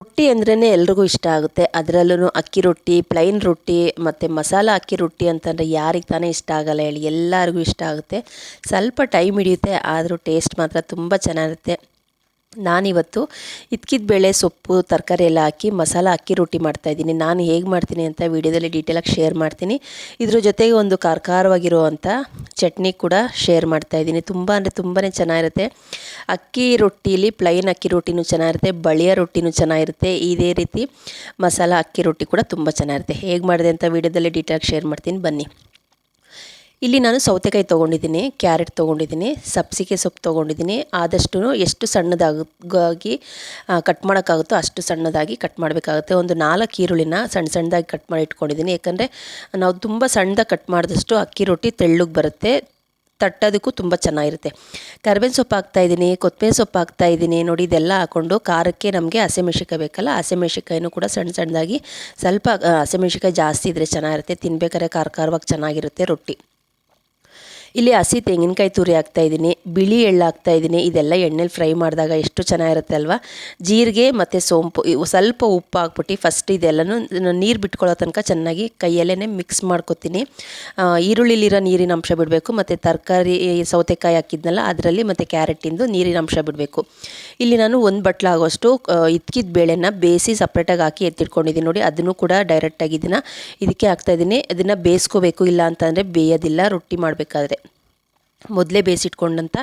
ರೊಟ್ಟಿ ಅಂದ್ರೇ ಎಲ್ರಿಗೂ ಇಷ್ಟ ಆಗುತ್ತೆ. ಅದರಲ್ಲೂ ಅಕ್ಕಿ ರೊಟ್ಟಿ, ಪ್ಲೈನ್ ರೊಟ್ಟಿ ಮತ್ತು ಮಸಾಲ ಅಕ್ಕಿ ರೊಟ್ಟಿ ಅಂತಂದರೆ ಯಾರಿಗೆ ತಾನೇ ಇಷ್ಟ ಆಗಲ್ಲ ಹೇಳಿ, ಎಲ್ಲರಿಗೂ ಇಷ್ಟ ಆಗುತ್ತೆ. ಸ್ವಲ್ಪ ಟೈಮ್ ಹಿಡಿಯುತ್ತೆ, ಆದರೂ ಟೇಸ್ಟ್ ಮಾತ್ರ ತುಂಬ ಚೆನ್ನಾಗಿರುತ್ತೆ. ನಾನಿವತ್ತು ಇದ್ಕಿದ ಬೇಳೆ, ಸೊಪ್ಪು, ತರಕಾರಿ ಎಲ್ಲ ಹಾಕಿ ಮಸಾಲ ಅಕ್ಕಿ ರೊಟ್ಟಿ ಮಾಡ್ತಾಯಿದ್ದೀನಿ. ನಾನು ಹೇಗೆ ಮಾಡ್ತೀನಿ ಅಂತ ವೀಡಿಯೋದಲ್ಲಿ ಡೀಟೇಲಾಗಿ ಶೇರ್ ಮಾಡ್ತೀನಿ. ಇದ್ರ ಜೊತೆಗೆ ಒಂದು ಖಾರವಾಗಿರುವಂಥ ಚಟ್ನಿ ಕೂಡ ಶೇರ್ ಮಾಡ್ತಾಯಿದ್ದೀನಿ. ತುಂಬ ಅಂದರೆ ತುಂಬಾ ಚೆನ್ನಾಗಿರುತ್ತೆ. ಅಕ್ಕಿ ರೊಟ್ಟಿಲಿ ಪ್ಲೈನ್ ಅಕ್ಕಿ ರೊಟ್ಟಿನೂ ಚೆನ್ನಾಗಿರುತ್ತೆ, ಬಳಿಯ ರೊಟ್ಟಿನೂ ಚೆನ್ನಾಗಿರುತ್ತೆ. ಇದೇ ರೀತಿ ಮಸಾಲ ಅಕ್ಕಿ ರೊಟ್ಟಿ ಕೂಡ ತುಂಬ ಚೆನ್ನಾಗಿರುತ್ತೆ. ಹೇಗೆ ಮಾಡಿದೆ ಅಂತ ವೀಡಿಯೋದಲ್ಲಿ ಡೀಟೇಲಾಗಿ ಶೇರ್ ಮಾಡ್ತೀನಿ, ಬನ್ನಿ. ಇಲ್ಲಿ ನಾನು ಸೌತೆಕಾಯಿ ತೊಗೊಂಡಿದ್ದೀನಿ, ಕ್ಯಾರೆಟ್ ತೊಗೊಂಡಿದ್ದೀನಿ, ಸಬ್ಸಿಗೆ ಸೊಪ್ಪು ತೊಗೊಂಡಿದ್ದೀನಿ. ಆದಷ್ಟು ಎಷ್ಟು ಸಣ್ಣದಾಗಿ ಕಟ್ ಮಾಡೋಕ್ಕಾಗುತ್ತೋ ಅಷ್ಟು ಸಣ್ಣದಾಗಿ ಕಟ್ ಮಾಡಬೇಕಾಗುತ್ತೆ. ಒಂದು 4 ಈರುಳ್ಳಿನ ಸಣ್ಣದಾಗಿ ಕಟ್ ಮಾಡಿ ಇಟ್ಕೊಂಡಿದ್ದೀನಿ. ಯಾಕಂದರೆ ನಾವು ತುಂಬ ಸಣ್ಣದಾಗಿ ಕಟ್ ಮಾಡಿದಷ್ಟು ಅಕ್ಕಿ ರೊಟ್ಟಿ ತೆಳ್ಳಗೆ ಬರುತ್ತೆ, ತಟ್ಟೋದಕ್ಕೂ ತುಂಬ ಚೆನ್ನಾಗಿರುತ್ತೆ. ಕರಿಬೇವಿನ ಸೊಪ್ಪು ಹಾಕ್ತಾಯಿದ್ದೀನಿ, ಕೊತ್ತಂಬರಿ ಸೊಪ್ಪು ಹಾಕ್ತಾಯಿದ್ದೀನಿ. ನೋಡಿ, ಇದೆಲ್ಲ ಹಾಕ್ಕೊಂಡು ಖಾರಕ್ಕೆ ನಮಗೆ ಹಸಿಮೆಣ್ಸಿಕಾಯಿ ಬೇಕಲ್ಲ, ಹಸಿಮೆಣ್ಸಿಕಾಯಿನೂ ಕೂಡ ಸಣ್ಣದಾಗಿ, ಸ್ವಲ್ಪ ಹಸಿಮೆಣ್ಸಿಕಾಯಿ ಜಾಸ್ತಿ ಇದ್ದರೆ ಚೆನ್ನಾಗಿರುತ್ತೆ, ತಿನ್ಬೇಕಾದ್ರೆ ಖಾರವಾಗಿ ಚೆನ್ನಾಗಿರುತ್ತೆ ರೊಟ್ಟಿ. ಇಲ್ಲಿ ಹಸಿ ತೆಂಗಿನಕಾಯಿ ತುರಿ ಹಾಕ್ತಾಯಿದ್ದೀನಿ, ಬಿಳಿ ಎಳ್ಳು ಹಾಕ್ತಾಯಿದ್ದೀನಿ. ಇದೆಲ್ಲ ಎಣ್ಣೆಲಿ ಫ್ರೈ ಮಾಡಿದಾಗ ಎಷ್ಟು ಚೆನ್ನಾಗಿರುತ್ತೆ ಅಲ್ವಾ. ಜೀರಿಗೆ ಮತ್ತು ಸೋಂಪು, ಸ್ವಲ್ಪ ಉಪ್ಪು ಹಾಕ್ಬಿಟ್ಟು ಫಸ್ಟ್ ಇದೆಲ್ಲನೂ ನೀರು ಬಿಟ್ಕೊಳ್ಳೋ ತನಕ ಚೆನ್ನಾಗಿ ಕೈಯಲ್ಲೇ ಮಿಕ್ಸ್ ಮಾಡ್ಕೊತೀನಿ. ಈರುಳ್ಳಿಲಿರೋ ನೀರಿನ ಅಂಶ ಬಿಡಬೇಕು, ಮತ್ತು ತರಕಾರಿ ಸೌತೆಕಾಯಿ ಹಾಕಿದ್ನಲ್ಲ ಅದರಲ್ಲಿ ಮತ್ತು ಕ್ಯಾರೆಟಿಂದು ನೀರಿನ ಅಂಶ ಬಿಡಬೇಕು. ಇಲ್ಲಿ ನಾನು 1 ಬಟ್ಲು ಆಗೋಷ್ಟು ಇದ್ಕಿದ ಬೇಳೆನ ಬೇಯಿಸಿ ಸಪ್ರೇಟಾಗಿ ಹಾಕಿ ಎತ್ತಿಟ್ಕೊಂಡಿದ್ದೀನಿ. ನೋಡಿ, ಅದನ್ನು ಕೂಡ ಡೈರೆಕ್ಟಾಗಿ ಇದಕ್ಕೆ ಹಾಕ್ತಾಯಿದ್ದೀನಿ. ಇದನ್ನು ಬೇಯಿಸ್ಕೋಬೇಕು, ಇಲ್ಲ ಅಂತಂದರೆ ಬೇಯೋದಿಲ್ಲ ರೊಟ್ಟಿ ಮಾಡಬೇಕಾದ್ರೆ. ಮೊದಲೇ ಬೇಯಿಸಿಟ್ಕೊಂಡಂಥ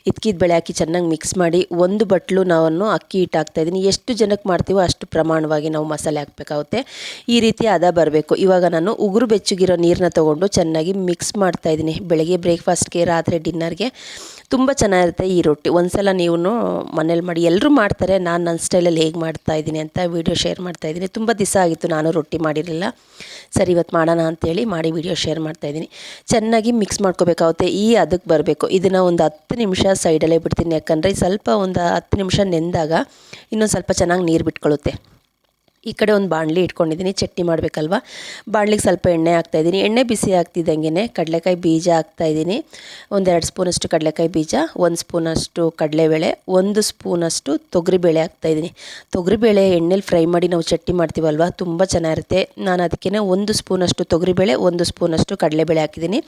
ಇದ್ಕಿದ ಬೇಳೆ ಹಾಕಿ ಚೆನ್ನಾಗಿ ಮಿಕ್ಸ್ ಮಾಡಿ 1 ಬಟ್ಲು ನಾನು ಅಕ್ಕಿ ಹಿಟ್ಟು ಹಾಕ್ತಾಯಿದ್ದೀನಿ. ಎಷ್ಟು ಜನಕ್ಕೆ ಮಾಡ್ತೀವೋ ಅಷ್ಟು ಪ್ರಮಾಣವಾಗಿ ನಾವು ಮಸಾಲೆ ಹಾಕಬೇಕಾಗುತ್ತೆ. ಈ ರೀತಿ ಹದ ಬರಬೇಕು. ಇವಾಗ ನಾನು ಉಗುರು ಬೆಚ್ಚಗಿರೋ ನೀರನ್ನ ತೊಗೊಂಡು ಚೆನ್ನಾಗಿ ಮಿಕ್ಸ್ ಮಾಡ್ತಾಯಿದ್ದೀನಿ. ಬೆಳಗ್ಗೆ ಬ್ರೇಕ್ಫಾಸ್ಟ್ಗೆ, ರಾತ್ರಿ ಡಿನ್ನರ್ಗೆ ತುಂಬ ಚೆನ್ನಾಗಿರುತ್ತೆ ಈ ರೊಟ್ಟಿ. ಒಂದ್ಸಲ ನೀವು ಮನೇಲಿ ಮಾಡಿ. ಎಲ್ಲರೂ ಮಾಡ್ತಾರೆ, ನಾನು ನನ್ನ ಸ್ಟೈಲಲ್ಲಿ ಹೇಗೆ ಮಾಡ್ತಾಯಿದ್ದೀನಿ ಅಂತ ವಿಡಿಯೋ ಶೇರ್ ಮಾಡ್ತಾಯಿದ್ದೀನಿ. ತುಂಬ ದಿವಸ ಆಗಿತ್ತು ನಾನು ರೊಟ್ಟಿ ಮಾಡಿರಲಿಲ್ಲ. ಸರಿ, ಇವತ್ತು ಮಾಡೋಣ ಅಂಥೇಳಿ ಮಾಡಿ ವಿಡಿಯೋ ಶೇರ್ ಮಾಡ್ತಾಯಿದ್ದೀನಿ. ಚೆನ್ನಾಗಿ ಮಿಕ್ಸ್ ಮಾಡ್ಕೋಬೇಕಾಗುತ್ತೆ. ಈ ಅದಕ್ಕೆ ಬರಬೇಕು. ಇದನ್ನು ಒಂದು 10 ನಿಮಿಷ ಸೈಡಲ್ಲೇ ಬಿಡ್ತೀನಿ. ಯಾಕಂದರೆ ಸ್ವಲ್ಪ ಒಂದು 10 ನಿಮಿಷ ನೆಂದಾಗ ಇನ್ನೊಂದು ಸ್ವಲ್ಪ ಚೆನ್ನಾಗಿ ನೀರು ಬಿಟ್ಕೊಳ್ಳುತ್ತೆ. ಈ ಕಡೆ ಒಂದು ಬಾಣಲಿ ಇಟ್ಕೊಂಡಿದ್ದೀನಿ, ಚಟ್ನಿ ಮಾಡಬೇಕಲ್ವ. ಬಾಣಲಿಗೆ ಸ್ವಲ್ಪ ಎಣ್ಣೆ ಹಾಕ್ತಾಯಿದ್ದೀನಿ. ಎಣ್ಣೆ ಬಿಸಿ ಆಗ್ತಿದ್ದಂಗೆ ಕಡಲೆಕಾಯಿ ಬೀಜ ಹಾಕ್ತಾಯಿದ್ದೀನಿ. 1-2 ಸ್ಪೂನಷ್ಟು ಕಡಲೆಕಾಯಿ ಬೀಜ, 1 ಸ್ಪೂನಷ್ಟು ಕಡಲೆಬೇಳೆ, 1 ಸ್ಪೂನಷ್ಟು ತೊಗರಿಬೇಳೆ ಹಾಕ್ತಾಯಿದ್ದೀನಿ. ತೊಗರಿಬೇಳೆ ಎಣ್ಣೆಲಿ ಫ್ರೈ ಮಾಡಿ ನಾವು ಚಟ್ನಿ ಮಾಡ್ತೀವಲ್ವ, ತುಂಬ ಚೆನ್ನಾಗಿರುತ್ತೆ. ನಾನು ಅದಕ್ಕೆ 1 ಸ್ಪೂನಷ್ಟು ತೊಗರಿಬೇಳೆ, 1 ಸ್ಪೂನಷ್ಟು ಕಡಲೆಬೇಳೆ ಹಾಕಿದ್ದೀನಿ.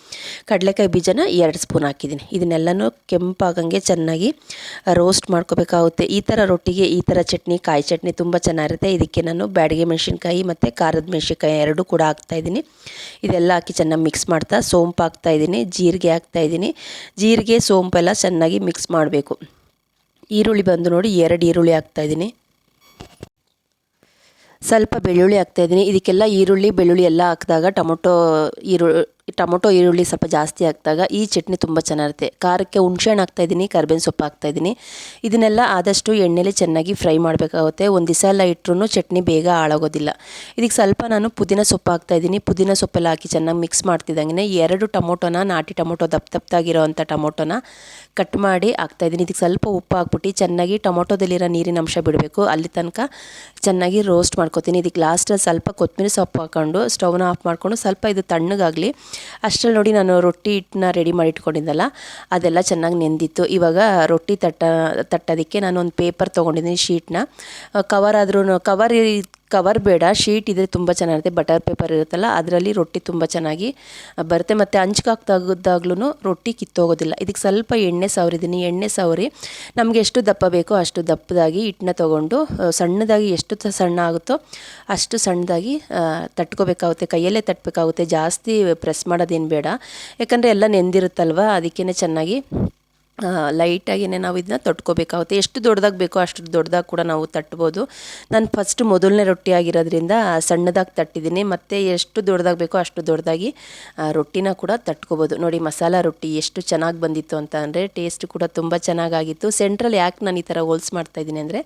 ಕಡಲೆಕಾಯಿ ಬೀಜನ 2 ಸ್ಪೂನ್ ಹಾಕಿದ್ದೀನಿ. ಇದನ್ನೆಲ್ಲನೂ ಕೆಂಪಾಗಂಗೆ ಚೆನ್ನಾಗಿ ರೋಸ್ಟ್ ಮಾಡ್ಕೋಬೇಕಾಗುತ್ತೆ. ಈ ಥರ ರೊಟ್ಟಿಗೆ ಈ ಥರ ಚಟ್ನಿ, ಕಾಯಿ ಚಟ್ನಿ ತುಂಬ ಚೆನ್ನಾಗಿರುತ್ತೆ. ಇದಕ್ಕೆ ನಾನು ಬ್ಯಾಡಗೆ ಮೆಣಸಿನ್ಕಾಯಿ ಮತ್ತು ಖಾರದ ಮೆಣಸಿನ್ಕಾಯಿ 2 ಕೂಡ ಹಾಕ್ತಾಯಿದ್ದೀನಿ. ಇದೆಲ್ಲ ಹಾಕಿ ಚೆನ್ನಾಗಿ ಮಿಕ್ಸ್ ಮಾಡ್ತಾ ಸೋಂಪು ಹಾಕ್ತಾಯಿದ್ದೀನಿ, ಜೀರಿಗೆ ಹಾಕ್ತಾಯಿದ್ದೀನಿ. ಜೀರಿಗೆ ಸೋಂಪೆಲ್ಲ ಚೆನ್ನಾಗಿ ಮಿಕ್ಸ್ ಮಾಡಬೇಕು. ಈರುಳ್ಳಿ ಬಂದು ನೋಡಿ 2 ಈರುಳ್ಳಿ ಹಾಕ್ತಾಯಿದ್ದೀನಿ. ಸ್ವಲ್ಪ ಬೆಳ್ಳುಳ್ಳಿ ಹಾಕ್ತಾಯಿದ್ದೀನಿ. ಇದಕ್ಕೆಲ್ಲ ಈರುಳ್ಳಿ, ಬೆಳ್ಳುಳ್ಳಿ ಎಲ್ಲ ಹಾಕಿದಾಗ ಟೊಮೊಟೊ ಈರುಳ್ಳಿ ಸ್ವಲ್ಪ ಜಾಸ್ತಿ ಹಾಕಿದಾಗ ಈ ಚಟ್ನಿ ತುಂಬ ಚೆನ್ನಾಗಿರುತ್ತೆ. ಖಾರಕ್ಕೆ ಹುಣಸೆಹಣ್ಣು ಹಾಕ್ತಾಯಿದ್ದೀನಿ, ಕರಿಬೇವಿನ ಸೊಪ್ಪು ಹಾಕ್ತಾಯಿದ್ದೀನಿ. ಇದನ್ನೆಲ್ಲ ಆದಷ್ಟು ಎಣ್ಣೆಲಿ ಚೆನ್ನಾಗಿ ಫ್ರೈ ಮಾಡಬೇಕಾಗುತ್ತೆ. ಒಂದು ದಿವಸ ಎಲ್ಲ ಇಟ್ಟರೂ ಚಟ್ನಿ ಬೇಗ ಹಾಳಾಗೋದಿಲ್ಲ. ಇದಕ್ಕೆ ಸ್ವಲ್ಪ ನಾನು ಪುದೀನ ಸೊಪ್ಪು ಹಾಕ್ತಾಯಿದ್ದೀನಿ. ಪುದೀನ ಸೊಪ್ಪೆಲ್ಲ ಹಾಕಿ ಚೆನ್ನಾಗಿ ಮಿಕ್ಸ್ ಮಾಡ್ತಿದ್ದಂಗೆ 2 ಟೊಮೊಟೊನ, ನಾಟಿ ಟೊಮೊಟೊ, ದಪ್ಪದಾಗಿರೋವಂಥ ಟೊಮೊಟೊನ ಕಟ್ ಮಾಡಿ ಹಾಕ್ತಾಯಿದ್ದೀನಿ. ಇದಕ್ಕೆ ಸ್ವಲ್ಪ ಉಪ್ಪು ಹಾಕ್ಬಿಟ್ಟು ಚೆನ್ನಾಗಿ ಟೊಮೊಟೊದಲ್ಲಿರೋ ನೀರಿನ ಅಂಶ ಬಿಡಬೇಕು, ಅಲ್ಲಿ ತನಕ ಚೆನ್ನಾಗಿ ರೋಸ್ಟ್ ಮಾಡ್ಕೊತೀನಿ. ಇದಕ್ಕೆ ಲಾಸ್ಟಲ್ಲಿ ಸ್ವಲ್ಪ ಕೊತ್ತಂಬರಿ ಸೊಪ್ಪು ಹಾಕ್ಕೊಂಡು ಸ್ಟವ್ನ ಆಫ್ ಮಾಡಿಕೊಂಡು ಸ್ವಲ್ಪ ಇದು ತಣ್ಣಗಾಗಲಿ. ಅಷ್ಟರಲ್ಲಿ ನೋಡಿ, ನಾನು ರೊಟ್ಟಿ ಹಿಟ್ಟನ್ನ ರೆಡಿ ಮಾಡಿ ಇಟ್ಕೊಂಡಿದ್ದಲ್ಲ, ಅದೆಲ್ಲ ಚೆನ್ನಾಗಿ ನೆಂದಿತ್ತು. ಇವಾಗ ರೊಟ್ಟಿ ತಟ್ಟೋದಕ್ಕೆ ನಾನು ಒಂದು ಪೇಪರ್ ತೊಗೊಂಡಿದ್ದೀನಿ, ಶೀಟ್ನ. ಕವರ್ ಬೇಡ, ಶೀಟ್ ಇದ್ದರೆ ತುಂಬ ಚೆನ್ನಾಗಿರುತ್ತೆ. ಬಟರ್ ಪೇಪರ್ ಇರುತ್ತಲ್ಲ, ಅದರಲ್ಲಿ ರೊಟ್ಟಿ ತುಂಬ ಚೆನ್ನಾಗಿ ಬರುತ್ತೆ. ಮತ್ತು ಹಂಚ್ಗೆ ಹಾಕಿದಾಗ್ಲೂ ರೊಟ್ಟಿ ಕಿತ್ತೋಗೋದಿಲ್ಲ. ಇದಕ್ಕೆ ಸ್ವಲ್ಪ ಎಣ್ಣೆ ಸವರಿದ್ದೀನಿ. ಎಣ್ಣೆ ಸವರಿ ನಮಗೆ ಎಷ್ಟು ದಪ್ಪ ಬೇಕೋ ಅಷ್ಟು ದಪ್ಪದಾಗಿ ಹಿಟ್ಟನ್ನ ತೊಗೊಂಡು ಸಣ್ಣದಾಗಿ, ಎಷ್ಟು ಸಣ್ಣ ಆಗುತ್ತೋ ಅಷ್ಟು ಸಣ್ಣದಾಗಿ ತಟ್ಕೋಬೇಕಾಗುತ್ತೆ. ಕೈಯಲ್ಲೇ ತಟ್ಟಬೇಕಾಗುತ್ತೆ, ಜಾಸ್ತಿ ಪ್ರೆಸ್ ಮಾಡೋದೇನು ಬೇಡ. ಯಾಕಂದರೆ ಎಲ್ಲ ನೆಂದಿರುತ್ತಲ್ವ, ಅದಕ್ಕೇ ಚೆನ್ನಾಗಿ ಲೈಟಾಗಿಯೇ ನಾವು ಇದನ್ನ ತಟ್ಕೋಬೇಕಾಗುತ್ತೆ. ಎಷ್ಟು ದೊಡ್ಡದಾಗಿ ಬೇಕೋ ಅಷ್ಟು ದೊಡ್ಡದಾಗಿ ಕೂಡ ನಾವು ತಟ್ಬೋದು. ನಾನು ಫಸ್ಟ್ ಮೊದಲನೇ ರೊಟ್ಟಿ ಆಗಿರೋದ್ರಿಂದ ಸಣ್ಣದಾಗಿ ತಟ್ಟಿದ್ದೀನಿ. ಮತ್ತು ಎಷ್ಟು ದೊಡ್ಡದಾಗಿ ಬೇಕೋ ಅಷ್ಟು ದೊಡ್ಡದಾಗಿ ರೊಟ್ಟಿನ ಕೂಡ ತಟ್ಕೋಬೋದು. ನೋಡಿ, ಮಸಾಲ ರೊಟ್ಟಿ ಎಷ್ಟು ಚೆನ್ನಾಗಿ ಬಂದಿತ್ತು ಅಂತ ಅಂದರೆ ಟೇಸ್ಟ್ ಕೂಡ ತುಂಬ ಚೆನ್ನಾಗಾಗಿತ್ತು. ಸೆಂಟ್ರಲ್ಲಿ ಯಾಕೆ ನಾನು ಈ ಥರ ಹೋಲ್ಸ್ ಮಾಡ್ತಾಯಿದ್ದೀನಿ ಅಂದರೆ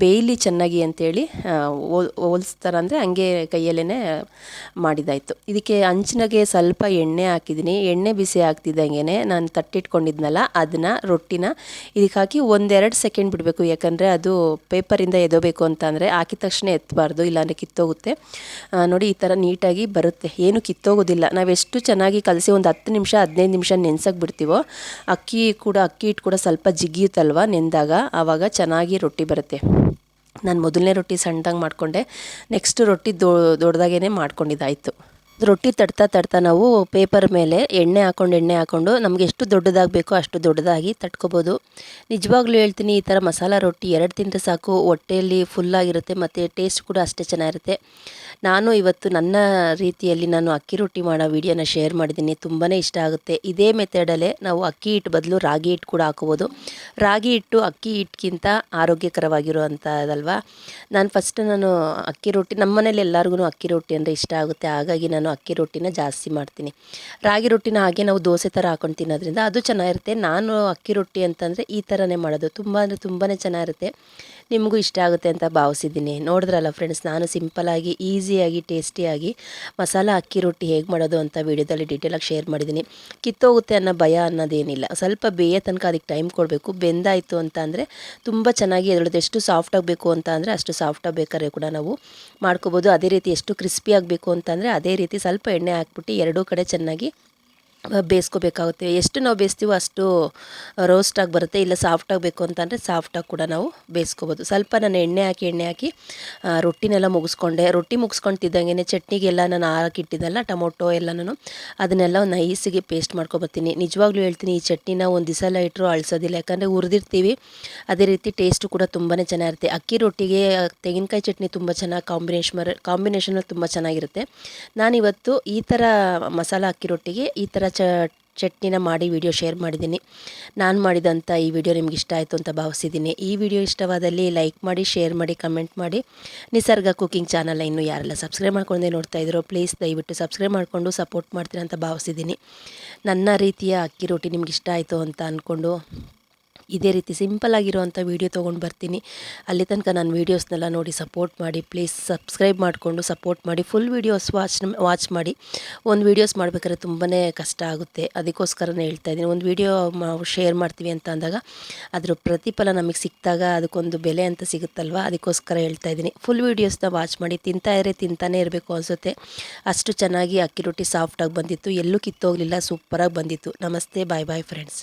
ಬೇಯ್ಲಿ ಚೆನ್ನಾಗಿ ಅಂತೇಳಿ ಹೋಲ್ಸ್ತಾರೆ, ಅಂದರೆ ಹಂಗೆ ಕೈಯಲ್ಲೇ ಮಾಡಿದಾಯಿತು. ಇದಕ್ಕೆ ಹಂಚಿನಾಗೆ ಸ್ವಲ್ಪ ಎಣ್ಣೆ ಹಾಕಿದ್ದೀನಿ. ಎಣ್ಣೆ ಬಿಸಿ ಆಗ್ತಿದ್ದಂಗೆ ನಾನು ತಟ್ಟಿಟ್ಕೊಂಡಿದ್ನಲ್ಲ ಅದನ್ನ ರೊಟ್ಟಿನ ಇದಕ್ಕೆ ಹಾಕಿ 1-2 ಸೆಕೆಂಡ್ ಬಿಡಬೇಕು. ಯಾಕಂದರೆ ಅದು ಪೇಪರಿಂದ ಎದೋಬೇಕು ಅಂತ ಅಂದರೆ ಹಾಕಿದ ತಕ್ಷಣ ಎತ್ತಬಾರ್ದು, ಇಲ್ಲಾಂದರೆ ಕಿತ್ತೋಗುತ್ತೆ. ನೋಡಿ, ಈ ಥರ ನೀಟಾಗಿ ಬರುತ್ತೆ, ಏನು ಕಿತ್ತೋಗೋದಿಲ್ಲ. ನಾವೆಷ್ಟು ಚೆನ್ನಾಗಿ ಕಲಸಿ ಒಂದು 10 ನಿಮಿಷ 15 ನಿಮಿಷ ನೆನ್ಸಕ್ಕೆ ಬಿಡ್ತೀವೋ ಅಕ್ಕಿ ಹಿಟ್ಟು ಕೂಡ ಸ್ವಲ್ಪ ಜಿಗಿಯುತ್ತಲ್ವ ನೆಂದಾಗ, ಆವಾಗ ಚೆನ್ನಾಗಿ ರೊಟ್ಟಿ ಬರುತ್ತೆ. ನಾನು ಮೊದಲನೇ ರೊಟ್ಟಿ ಸಣ್ಣದಾಗಿ ಮಾಡಿಕೊಂಡೆ, ನೆಕ್ಸ್ಟ್ ರೊಟ್ಟಿ ದೊಡ್ಡದಾಗೇ ಮಾಡ್ಕೊಂಡಿದ್ದಾಯಿತು. ರೊಟ್ಟಿ ತಡ್ತಾ ನಾವು ಪೇಪರ್ ಮೇಲೆ ಎಣ್ಣೆ ಹಾಕ್ಕೊಂಡು ನಮಗೆ ಎಷ್ಟು ದೊಡ್ಡದಾಗಬೇಕೋ ಅಷ್ಟು ದೊಡ್ಡದಾಗಿ ತಟ್ಕೊಬೋದು. ನಿಜವಾಗ್ಲೂ ಹೇಳ್ತೀನಿ, ಈ ಥರ ಮಸಾಲ ರೊಟ್ಟಿ 2 ತಿಂದರೆ ಸಾಕು, ಹೊಟ್ಟೆಯಲ್ಲಿ ಫುಲ್ಲಾಗಿರುತ್ತೆ ಮತ್ತು ಟೇಸ್ಟ್ ಕೂಡ ಅಷ್ಟೇ ಚೆನ್ನಾಗಿರುತ್ತೆ. ನಾನು ಇವತ್ತು ನನ್ನ ರೀತಿಯಲ್ಲಿ ನಾನು ಅಕ್ಕಿ ರೊಟ್ಟಿ ಮಾಡೋ ವಿಡಿಯೋನ ಶೇರ್ ಮಾಡಿದ್ದೀನಿ. ತುಂಬಾ ಇಷ್ಟ ಆಗುತ್ತೆ. ಇದೇ ಮೆಥಡಲ್ಲೇ ನಾವು ಅಕ್ಕಿ ಹಿಟ್ಟು ಬದಲು ರಾಗಿ ಹಿಟ್ಟು ಕೂಡ ಹಾಕೋಬೋದು. ರಾಗಿ ಹಿಟ್ಟು ಅಕ್ಕಿ ಹಿಟ್ಟಿಗಿಂತ ಆರೋಗ್ಯಕರವಾಗಿರುವಂಥದ್ದಲ್ವಾ. ನಾನು ಅಕ್ಕಿ ರೊಟ್ಟಿ, ನಮ್ಮ ಮನೇಲಿ ಎಲ್ಲರಿಗೂ ಅಕ್ಕಿ ರೊಟ್ಟಿ ಅಂದರೆ ಇಷ್ಟ ಆಗುತ್ತೆ. ಹಾಗಾಗಿ ನಾನು ಅಕ್ಕಿ ರೊಟ್ಟಿನ ಜಾಸ್ತಿ ಮಾಡ್ತೀನಿ. ರಾಗಿ ರೊಟ್ಟಿನ ಹಾಗೆ ನಾವು ದೋಸೆ ಥರ ಹಾಕೊಂಡು ತಿನ್ನೋದ್ರಿಂದ ಅದು ಚೆನ್ನಾಗಿರುತ್ತೆ. ನಾನು ಅಕ್ಕಿ ರೊಟ್ಟಿ ಅಂತಂದರೆ ಈ ಥರನೇ ಮಾಡೋದು. ತುಂಬ ಅಂದರೆ ತುಂಬಾ ಚೆನ್ನಾಗಿರುತ್ತೆ. ನಿಮಗೂ ಇಷ್ಟ ಆಗುತ್ತೆ ಅಂತ ಭಾವಿಸಿದ್ದೀನಿ. ನೋಡಿದ್ರಲ್ಲ ಫ್ರೆಂಡ್ಸ್, ನಾನು ಸಿಂಪಲಾಗಿ ಈಸಿಯಾಗಿ ಟೇಸ್ಟಿಯಾಗಿ ಮಸಾಲ ಅಕ್ಕಿ ರೊಟ್ಟಿ ಹೇಗೆ ಮಾಡೋದು ಅಂತ ವೀಡಿಯೋದಲ್ಲಿ ಡೀಟೇಲಾಗಿ ಶೇರ್ ಮಾಡಿದ್ದೀನಿ. ಕಿತ್ತೋಗುತ್ತೆ ಅನ್ನೋ ಭಯ ಅನ್ನೋದೇನಿಲ್ಲ. ಸ್ವಲ್ಪ ಬೇಯೋ ತನಕ ಅದಕ್ಕೆ ಟೈಮ್ ಕೊಡಬೇಕು. ಬೆಂದಾಯಿತು ಅಂತ ಅಂದರೆ ತುಂಬ ಚೆನ್ನಾಗಿ ಅದರದ್ದು ಎಷ್ಟು ಸಾಫ್ಟ್ ಆಗಬೇಕು ಅಂತ ಅಂದರೆ ಅಷ್ಟು ಸಾಫ್ಟಾಗಿ ಬೇಕಾದ್ರೆ ಕೂಡ ನಾವು ಮಾಡ್ಕೋಬೋದು. ಅದೇ ರೀತಿ ಎಷ್ಟು ಕ್ರಿಸ್ಪಿ ಆಗಬೇಕು ಅಂತಂದರೆ ಅದೇ ರೀತಿ ಸ್ವಲ್ಪ ಎಣ್ಣೆ ಹಾಕ್ಬಿಟ್ಟು ಎರಡೂ ಕಡೆ ಚೆನ್ನಾಗಿ ಬೇಯಿಸ್ಕೋಬೇಕಾಗುತ್ತೆ. ಎಷ್ಟು ನಾವು ಬೇಯಿಸ್ತೀವೋ ಅಷ್ಟು ರೋಸ್ಟಾಗಿ ಬರುತ್ತೆ. ಇಲ್ಲ ಸಾಫ್ಟಾಗಿ ಬೇಕು ಅಂತಂದರೆ ಸಾಫ್ಟಾಗಿ ಕೂಡ ನಾವು ಬೇಯಿಸ್ಕೋಬೋದು. ಸ್ವಲ್ಪ ನಾನು ಎಣ್ಣೆ ಹಾಕಿ ರೊಟ್ಟಿನೆಲ್ಲ ಮುಗಿಸ್ಕೊಂಡೆ. ರೊಟ್ಟಿ ಮುಗಿಸ್ಕೊಳ್ತಿದ್ದಂಗೆ ಚಟ್ನಿಗೆಲ್ಲ ನಾನು ಹಾಕಿಟ್ಟಿದ್ದೆಲ್ಲ ಟೊಮೊಟೊ ಎಲ್ಲನೂ ಅದನ್ನೆಲ್ಲ ನೈಸಿಗೆ ಪೇಸ್ಟ್ ಮಾಡ್ಕೊಬರ್ತೀನಿ. ನಿಜವಾಗ್ಲೂ ಹೇಳ್ತೀನಿ, ಈ ಚಟ್ನಿನ ಒಂದು ದಿವಸ ಎಲ್ಲ ಇಟ್ಟರು ಅಳಿಸೋದಿಲ್ಲ. ಯಾಕಂದರೆ ಹುರಿದಿರ್ತೀವಿ. ಅದೇ ರೀತಿ ಟೇಸ್ಟು ಕೂಡ ತುಂಬಾ ಚೆನ್ನಾಗಿರುತ್ತೆ. ಅಕ್ಕಿ ರೊಟ್ಟಿಗೆ ತೆಂಗಿನಕಾಯಿ ಚಟ್ನಿ ತುಂಬ ಚೆನ್ನಾಗಿ ಕಾಂಬಿನೇಷನಲ್ಲಿ ತುಂಬ ಚೆನ್ನಾಗಿರುತ್ತೆ. ನಾನಿವತ್ತು ಈ ಥರ ಮಸಾಲ ಅಕ್ಕಿ ರೊಟ್ಟಿಗೆ ಈ ಥರ ಚಟ್ನಿನ ಮಾಡಿ ವಿಡಿಯೋ ಶೇರ್ ಮಾಡಿದ್ದೀನಿ. ನಾನು ಮಾಡಿದಂಥ ಈ ವಿಡಿಯೋ ನಿಮ್ಗೆ ಇಷ್ಟ ಆಯಿತು ಅಂತ ಭಾವಿಸಿದ್ದೀನಿ. ಈ ವಿಡಿಯೋ ಇಷ್ಟವಾದಲ್ಲಿ ಲೈಕ್ ಮಾಡಿ, ಶೇರ್ ಮಾಡಿ, ಕಮೆಂಟ್ ಮಾಡಿ. ನಿಸರ್ಗ ಕುಕಿಂಗ್ ಚಾನಲ್ನ ಇನ್ನೂ ಯಾರೆಲ್ಲ ಸಬ್ಸ್ಕ್ರೈಬ್ ಮಾಡ್ಕೊಂಡೇ ನೋಡ್ತಾ ಇದ್ದೀರೋ ಪ್ಲೀಸ್ ದಯವಿಟ್ಟು ಸಬ್ಸ್ಕ್ರೈಬ್ ಮಾಡಿಕೊಂಡು ಸಪೋರ್ಟ್ ಮಾಡ್ತೀರಾ ಅಂತ ಭಾವಿಸಿದ್ದೀನಿ. ನನ್ನ ರೀತಿಯ ಅಕ್ಕಿ ರೊಟ್ಟಿ ನಿಮ್ಗೆ ಇಷ್ಟ ಆಯಿತು ಅಂತ ಅಂದ್ಕೊಂಡು ಇದೇ ರೀತಿ ಸಿಂಪಲ್ಲಾಗಿರೋವಂಥ ವೀಡಿಯೋ ತೊಗೊಂಡು ಬರ್ತೀನಿ. ಅಲ್ಲಿ ತನಕ ನಾನು ವೀಡಿಯೋಸ್ನೆಲ್ಲ ನೋಡಿ ಸಪೋರ್ಟ್ ಮಾಡಿ. ಪ್ಲೀಸ್ ಸಬ್ಸ್ಕ್ರೈಬ್ ಮಾಡಿಕೊಂಡು ಸಪೋರ್ಟ್ ಮಾಡಿ. ಫುಲ್ ವೀಡಿಯೋಸ್ ವಾಚ್ ಮಾಡಿ. ಒಂದು ವೀಡಿಯೋಸ್ ಮಾಡಬೇಕಾದ್ರೆ ತುಂಬಾ ಕಷ್ಟ ಆಗುತ್ತೆ. ಅದಕ್ಕೋಸ್ಕರನೇ ಹೇಳ್ತಾ ಇದ್ದೀನಿ, ಒಂದು ವೀಡಿಯೋ ಶೇರ್ ಮಾಡ್ತೀವಿ ಅಂತ ಅಂದಾಗ ಅದ್ರ ಪ್ರತಿಫಲ ನಮಗೆ ಸಿಕ್ಕಿದಾಗ ಅದಕ್ಕೊಂದು ಬೆಲೆ ಅಂತ ಸಿಗುತ್ತಲ್ವ. ಅದಕ್ಕೋಸ್ಕರ ಹೇಳ್ತಾ ಇದ್ದೀನಿ. ಫುಲ್ ವೀಡಿಯೋಸ್ನ ವಾಚ್ ಮಾಡಿ. ತಿಂತಾನೇ ಇರಬೇಕು ಅನಿಸುತ್ತೆ. ಅಷ್ಟು ಚೆನ್ನಾಗಿ ಅಕ್ಕಿ ರೊಟ್ಟಿ ಸಾಫ್ಟಾಗಿ ಬಂದಿತ್ತು. ಎಲ್ಲೂ ಕಿತ್ತೋಗಲಿಲ್ಲ. ಸೂಪರಾಗಿ ಬಂದಿತ್ತು. ನಮಸ್ತೆ, ಬಾಯ್ ಫ್ರೆಂಡ್ಸ್.